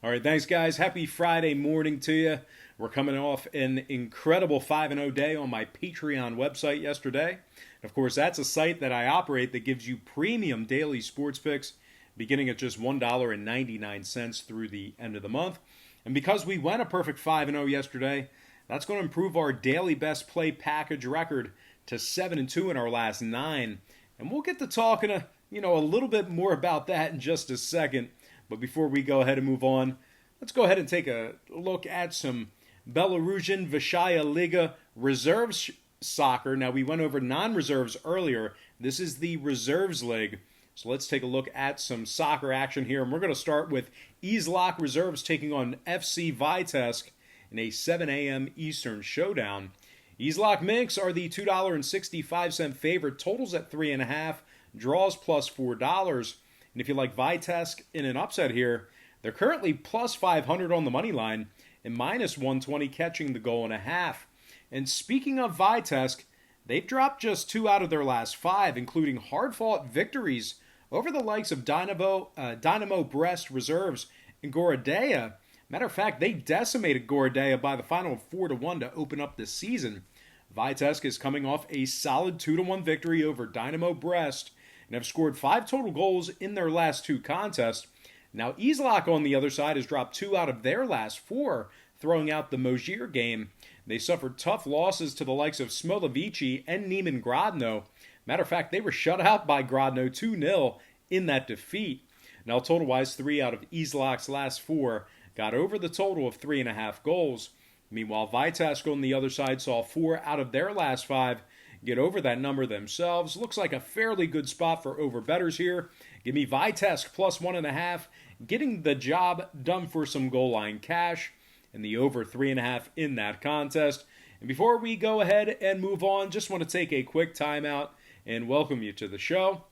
All right, thanks, guys. Happy Friday morning to you. We're coming off an incredible 5-0 day on my Patreon website yesterday. Of course, that's a site that I operate that gives you premium daily sports picks beginning at just $1.99 through the end of the month. And because we went a perfect 5-0 yesterday, that's going to improve our daily best play package record to 7-2 in our last 9. And we'll get to talking a little bit more about that in just a second. But before we go ahead and move on, let's go ahead and take a look at some Belarusian Vysshaya Liga reserves soccer. Now, we went over non-reserves earlier. This is the reserves league. So let's take a look at some soccer action here. And we're going to start with Izlok reserves taking on FC Vitex in a 7 a.m. Eastern showdown. Izlok Minks are the $2.65 favorite. Totals at 3.5. Draws plus $4. And if you like Vitex in an upset here, they're currently plus 500 on the money line and minus 120 catching the goal and a half. And speaking of Vitex, they've dropped just 2 out of their last 5, including hard-fought victories over the likes of Dynamo Brest reserves and Gorodaya. Matter of fact, they decimated Gorodaya by the final of 4-1 to open up this season. Vitex is coming off a solid 2-1 victory over Dynamo Brest and have scored 5 total goals in their last 2 contests. Now, Izlok on the other side has dropped 2 out of their last 4, throwing out the Mojir game. They suffered tough losses to the likes of Smolovici and Neiman Grodno. Matter of fact, they were shut out by Grodno 2-0 in that defeat. Now, total-wise, 3 out of Izlok's last 4 got over the total of 3.5 goals. Meanwhile, Vitex on the other side saw 4 out of their last 5 get over that number themselves. Looks like a fairly good spot for over-bettors here. Give me Vitex plus 1.5, getting the job done for some goal line cash, and the over 3.5 in that contest. And before we go ahead and move on, just want to take a quick timeout and welcome you to the show.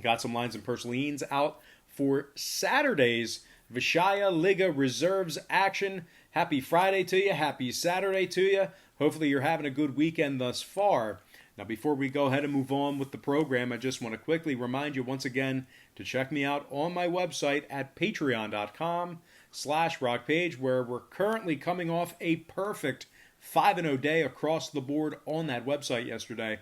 Got some lines and purslines out for Saturday's Vysshaya Liga reserves action. Happy Friday to you. Happy Saturday to you. Hopefully you're having a good weekend thus far. Now, before we go ahead and move on with the program, I just want to quickly remind you once again to check me out on my website at patreon.com/rockpage, where we're currently coming off a perfect 5-0 day across the board on that website yesterday.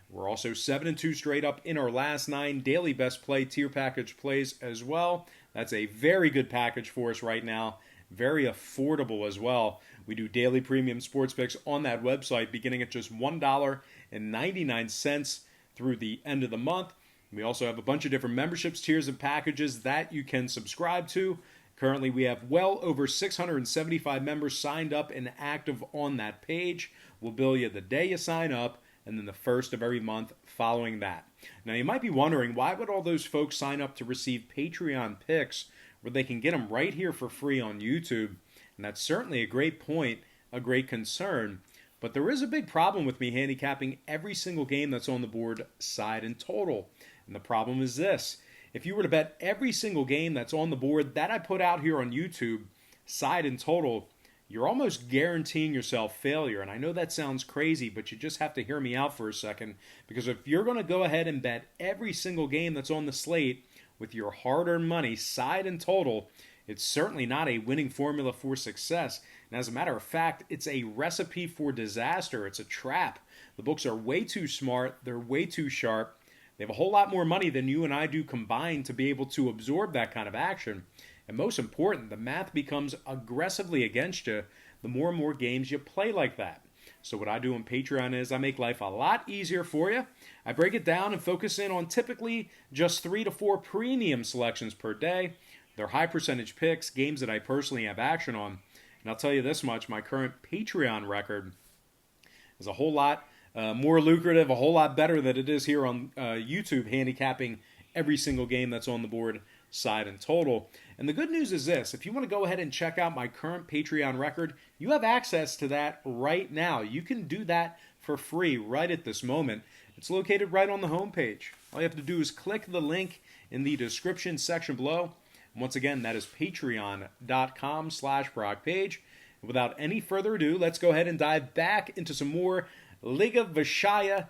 We're also 7-2 straight up in our last 9 daily best play tier package plays as well. That's a very good package for us right now. Very affordable as well. We do daily premium sports picks on that website beginning at just $1.99 through the end of the month. We also have a bunch of different memberships, tiers, and packages that you can subscribe to. Currently, we have well over 675 members signed up and active on that page. We'll bill you the day you sign up and then the first of every month following that. Now, you might be wondering, why would all those folks sign up to receive Patreon picks where they can get them right here for free on YouTube? And that's certainly a great point, a great concern. But there is a big problem with me handicapping every single game that's on the board side and total. And the problem is this. If you were to bet every single game that's on the board that I put out here on YouTube, side and total, you're almost guaranteeing yourself failure. And I know that sounds crazy, but you just have to hear me out for a second. Because if you're going to go ahead and bet every single game that's on the slate with your hard-earned money, side and total, it's certainly not a winning formula for success. And as a matter of fact, it's a recipe for disaster. It's a trap. The books are way too smart. They're way too sharp. They have a whole lot more money than you and I do combined to be able to absorb that kind of action. And most important, the math becomes aggressively against you the more and more games you play like that. So what I do on Patreon is I make life a lot easier for you. I break it down and focus in on typically just 3 to 4 premium selections per day. They're high percentage picks, games that I personally have action on. And I'll tell you this much, my current Patreon record is a whole lot more lucrative, a whole lot better than it is here on YouTube, handicapping every single game that's on the board, side and total. And the good news is this, if you want to go ahead and check out my current Patreon record, you have access to that right now. You can do that for free right at this moment. It's located right on the homepage. All you have to do is click the link in the description section below. Once again, that is patreon.com/BrockPage. Without any further ado, let's go ahead and dive back into some more Liga Vysshaya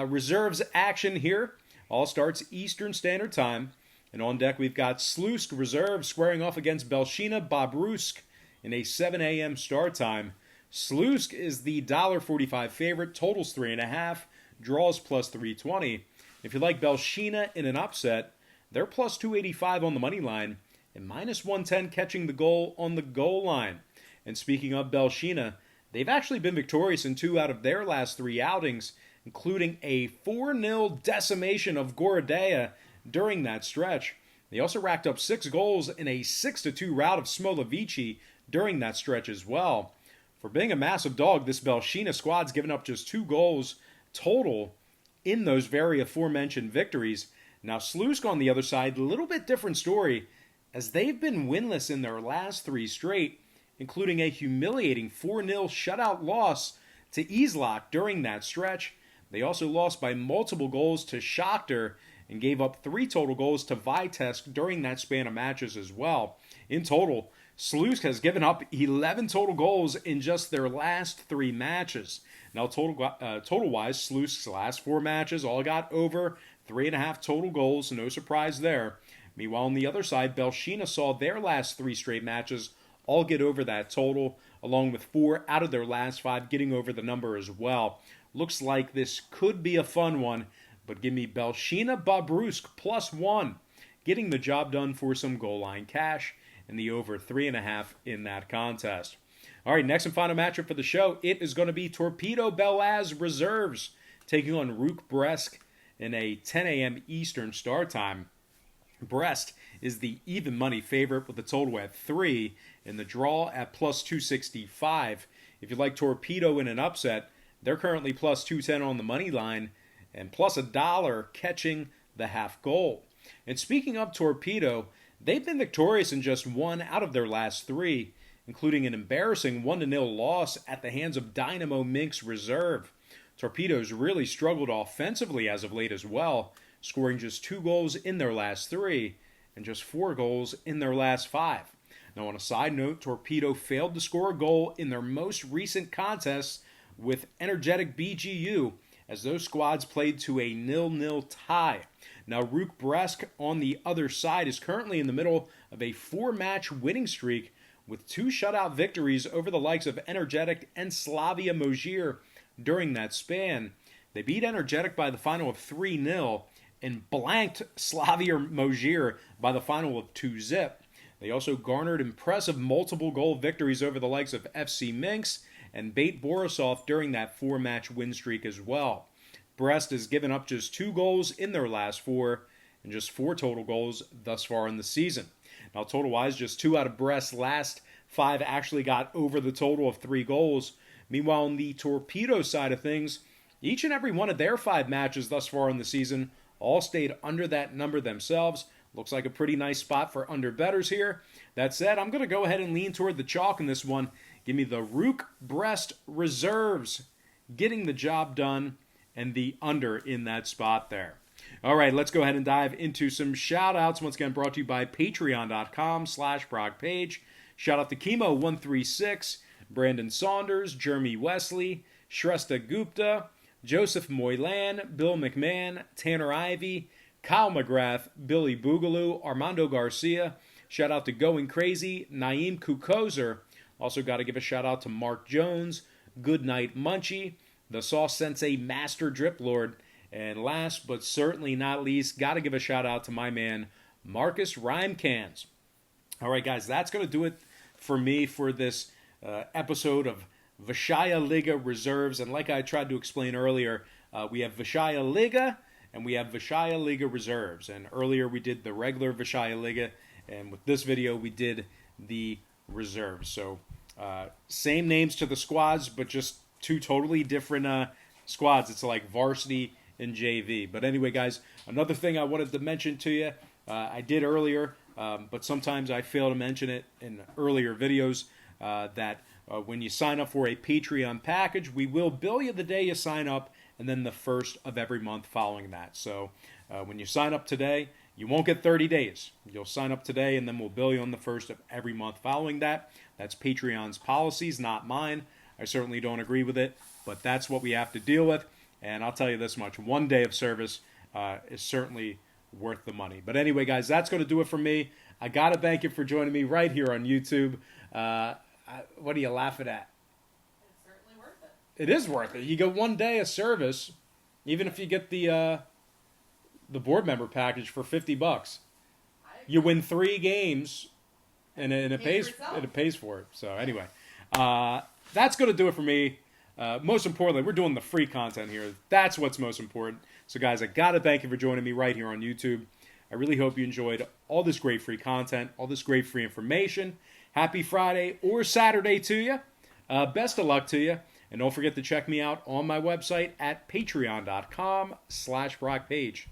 reserves action here. All starts Eastern Standard Time. And on deck, we've got Slutsk Reserve squaring off against Belshina Bobrusk in a 7 a.m. start time. Slutsk is the $1.45 favorite, totals 3.5, draws plus 320. If you like Belshina in an upset, they're plus 285 on the money line and minus 110 catching the goal on the goal line. And speaking of Belshina, they've actually been victorious in 2 out of their last 3 outings, including a 4-0 decimation of Gorodaya during that stretch. They also racked up 6 goals in a 6-2 rout of Smolovici during that stretch as well. For being a massive dog, this Belshina squad's given up just 2 goals total in those very aforementioned victories. Now, Slutsk on the other side, a little bit different story, as they've been winless in their last 3 straight, including a humiliating 4-0 shutout loss to Izlak during that stretch. They also lost by multiple goals to Shakhtar and gave up 3 total goals to Vitex during that span of matches as well. In total, Slutsk has given up 11 total goals in just their last 3 matches. Now, total-wise, Slutsk's last 4 matches all got over 3.5 total goals. No surprise there. Meanwhile, on the other side, Belshina saw their last 3 straight matches all get over that total, along with 4 out of their last 5 getting over the number as well. Looks like this could be a fun one, but give me Belshina Bobrusk +1, getting the job done for some goal line cash and the over 3.5 in that contest. All right, next and final matchup for the show, it is going to be Torpedo Brest Reserves taking on Torpedo Brest in a 10 a.m. Eastern start time. Brest is the even money favorite with a total at 3 and the draw at +265. If you like Torpedo in an upset, they're currently +210 on the money line and plus $1 catching the half goal. And speaking of Torpedo, they've been victorious in just 1 out of their last 3, including an embarrassing 1-0 loss at the hands of Dynamo Minsk Reserve. Torpedo's really struggled offensively as of late as well, scoring just 2 goals in their last 3 and just 4 goals in their last 5. Now, on a side note, Torpedo failed to score a goal in their most recent contests with Energetic BGU, as those squads played to a 0-0 tie. Now, Torpedo Brest on the other side is currently in the middle of a 4-match winning streak with 2 shutout victories over the likes of Energetic and Slavia Mozhir during that span. They beat Energetic by the final of 3-0 and blanked Slavia Mozhir by the final of 2-0. They also garnered impressive multiple goal victories over the likes of FC Minsk and Bate Borisov during that 4-match win streak as well. Brest has given up just 2 goals in their last 4 and just 4 total goals thus far in the season. Now, total-wise, just 2 out of Brest's last 5 actually got over the total of 3 goals. Meanwhile, on the Torpedo side of things, each and every one of their 5 matches thus far in the season all stayed under that number themselves. Looks like a pretty nice spot for under bettors here. That said, I'm going to go ahead and lean toward the chalk in this one. Give me the Torpedo Brest Reserves getting the job done and the under in that spot there. All right, let's go ahead and dive into some shout-outs. Once again, brought to you by patreon.com/ProgPage. Shout out to Chemo136, Brandon Saunders, Jeremy Wesley, Shrestha Gupta, Joseph Moylan, Bill McMahon, Tanner Ivy, Kyle McGrath, Billy Boogaloo, Armando Garcia. Shout out to Going Crazy, Naeem Kukoser. Also got to give a shout out to Mark Jones, Goodnight Munchie, the Sauce Sensei Master Drip Lord. And last but certainly not least, got to give a shout out to my man, Marcus Rhymecans. All right, guys, that's going to do it for me for this episode of Vyshaya Liga Reserves. And like I tried to explain earlier, we have Vyshaya Liga and we have Vyshaya Liga Reserves. And earlier we did the regular Vyshaya Liga, and with this video we did the Reserves. So same names to the squads, but just 2 totally different squads. It's like varsity and JV. But anyway, guys, another thing I wanted to mention to you, I did earlier, but sometimes I fail to mention it in earlier videos, that when you sign up for a Patreon package, we will bill you the day you sign up and then the first of every month following that. So when you sign up today, you won't get 30 days. You'll sign up today and then we'll bill you on the first of every month following that. That's Patreon's policies, not mine. I certainly don't agree with it, but that's what we have to deal with. And I'll tell you this much, 1 day of service is certainly worth the money. But anyway, guys, that's going to do it for me. I got to thank you for joining me right here on YouTube. What are you laughing at? It's certainly worth it. It is worth it. You get 1 day of service, even if you get the board member package for $50. You win 3 games, and it pays for it. So anyway, that's going to do it for me. Most importantly, we're doing the free content here. That's what's most important. So guys, I got to thank you for joining me right here on YouTube. I really hope you enjoyed all this great free content, all this great free information. Happy Friday or Saturday to you. Best of luck to you. And don't forget to check me out on my website at patreon.com/BrockPage.